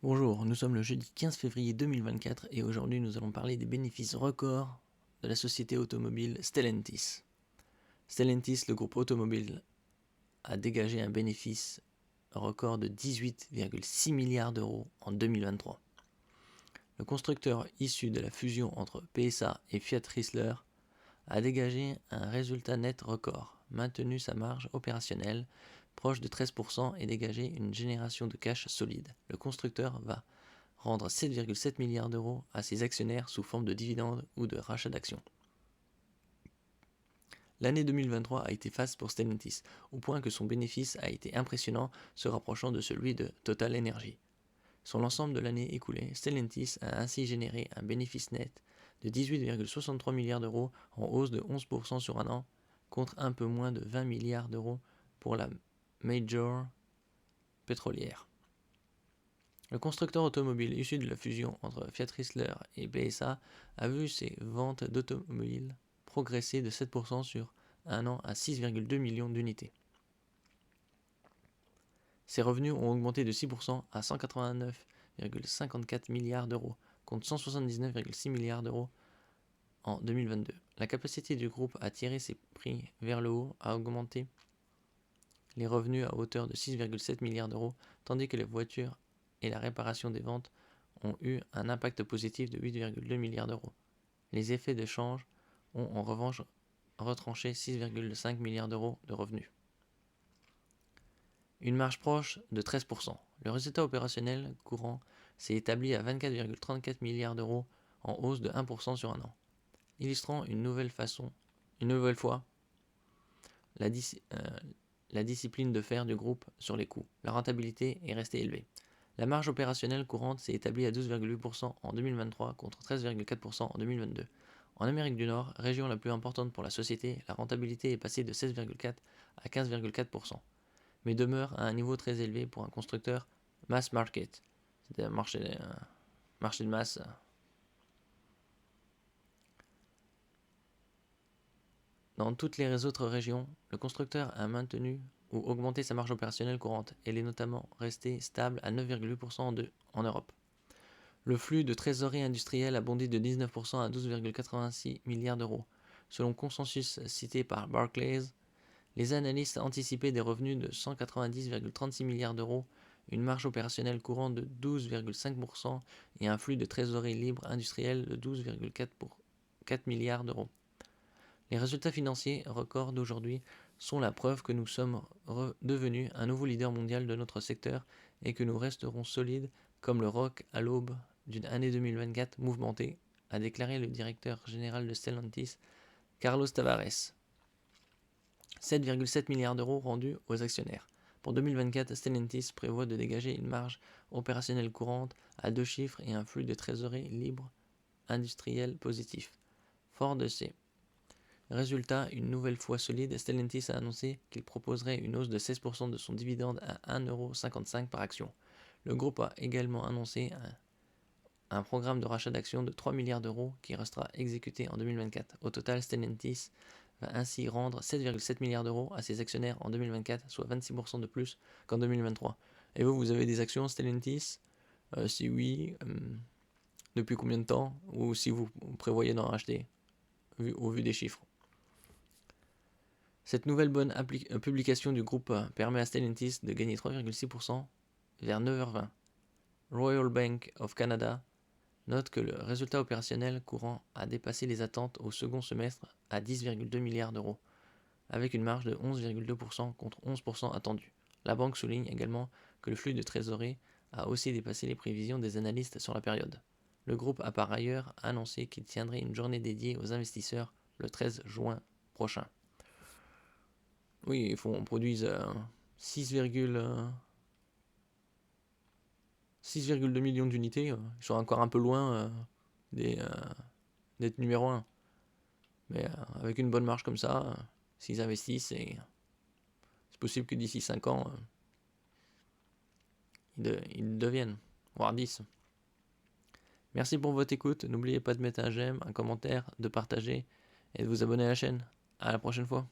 Bonjour, nous sommes le jeudi 15 février 2024 et aujourd'hui nous allons parler des bénéfices records de la société automobile Stellantis. Stellantis, le groupe automobile, a dégagé un bénéfice record de 18,6 milliards d'euros en 2023. Le constructeur issu de la fusion entre PSA et Fiat Chrysler a dégagé un résultat net record, maintenu sa marge opérationnelle proche de 13% et dégagé une génération de cash solide. Le constructeur va rendre 7,7 milliards d'euros à ses actionnaires sous forme de dividendes ou de rachat d'actions. L'année 2023 a été faste pour Stellantis, au point que son bénéfice a été impressionnant, se rapprochant de celui de Total Energy. Sur l'ensemble de l'année écoulée, Stellantis a ainsi généré un bénéfice net de 18,63 milliards d'euros en hausse de 11% sur un an, contre un peu moins de 20 milliards d'euros pour la major pétrolière. Le constructeur automobile issu de la fusion entre Fiat Chrysler et PSA a vu ses ventes d'automobiles progresser de 7% sur un an à 6,2 millions d'unités. Ses revenus ont augmenté de 6% à 189,54 milliards d'euros, contre 179,6 milliards d'euros en 2022. La capacité du groupe à tirer ses prix vers le haut a augmenté les revenus à hauteur de 6,7 milliards d'euros, tandis que les voitures et la réparation des ventes ont eu un impact positif de 8,2 milliards d'euros. Les effets de change ont en revanche retranché 6,5 milliards d'euros de revenus. Une marge proche de 13%. Le résultat opérationnel courant s'est établi à 24,34 milliards d'euros en hausse de 1% sur un an, illustrant une nouvelle fois la discipline de fer du groupe sur les coûts. La rentabilité est restée élevée. La marge opérationnelle courante s'est établie à 12,8% en 2023 contre 13,4% en 2022. En Amérique du Nord, région la plus importante pour la société, la rentabilité est passée de 16,4 à 15,4%, mais demeure à un niveau très élevé pour un constructeur mass market, c'est-à-dire marché de masse. Dans toutes les autres régions, le constructeur a maintenu ou augmenté sa marge opérationnelle courante. Elle est notamment restée stable à 9,8% en Europe. Le flux de trésorerie industrielle a bondi de 19% à 12,86 milliards d'euros. Selon consensus cité par Barclays, les analystes anticipaient des revenus de 190,36 milliards d'euros, une marge opérationnelle courante de 12,5% et un flux de trésorerie libre industrielle de 12,4 milliards d'euros. Les résultats financiers records d'aujourd'hui sont la preuve que nous sommes devenus un nouveau leader mondial de notre secteur et que nous resterons solides comme le roc à l'aube d'une année 2024 mouvementée, a déclaré le directeur général de Stellantis, Carlos Tavares. 7,7 milliards d'euros rendus aux actionnaires. Pour 2024, Stellantis prévoit de dégager une marge opérationnelle courante à 2 chiffres et un flux de trésorerie libre industriel positif. Fort de ces résultat, une nouvelle fois solide, Stellantis a annoncé qu'il proposerait une hausse de 16% de son dividende à 1,55€ par action. Le groupe a également annoncé un programme de rachat d'actions de 3 milliards d'euros qui restera exécuté en 2024. Au total, Stellantis va ainsi rendre 7,7 milliards d'euros à ses actionnaires en 2024, soit 26% de plus qu'en 2023. Et vous avez des actions Stellantis? Si oui, depuis combien de temps? Ou si vous prévoyez d'en racheter, au vu des chiffres. Cette nouvelle bonne publication du groupe permet à Stellantis de gagner 3,6% vers 9h20. Royal Bank of Canada note que le résultat opérationnel courant a dépassé les attentes au second semestre à 10,2 milliards d'euros, avec une marge de 11,2% contre 11% attendu. La banque souligne également que le flux de trésorerie a aussi dépassé les prévisions des analystes sur la période. Le groupe a par ailleurs annoncé qu'il tiendrait une journée dédiée aux investisseurs le 13 juin prochain. Oui, on produise 6,2 millions d'unités. Ils sont encore un peu loin d'être numéro 1. Mais avec une bonne marge comme ça, s'ils investissent, c'est possible que d'ici 5 ans, ils deviennent, voire 10. Merci pour votre écoute. N'oubliez pas de mettre un j'aime, un commentaire, de partager et de vous abonner à la chaîne. À la prochaine fois.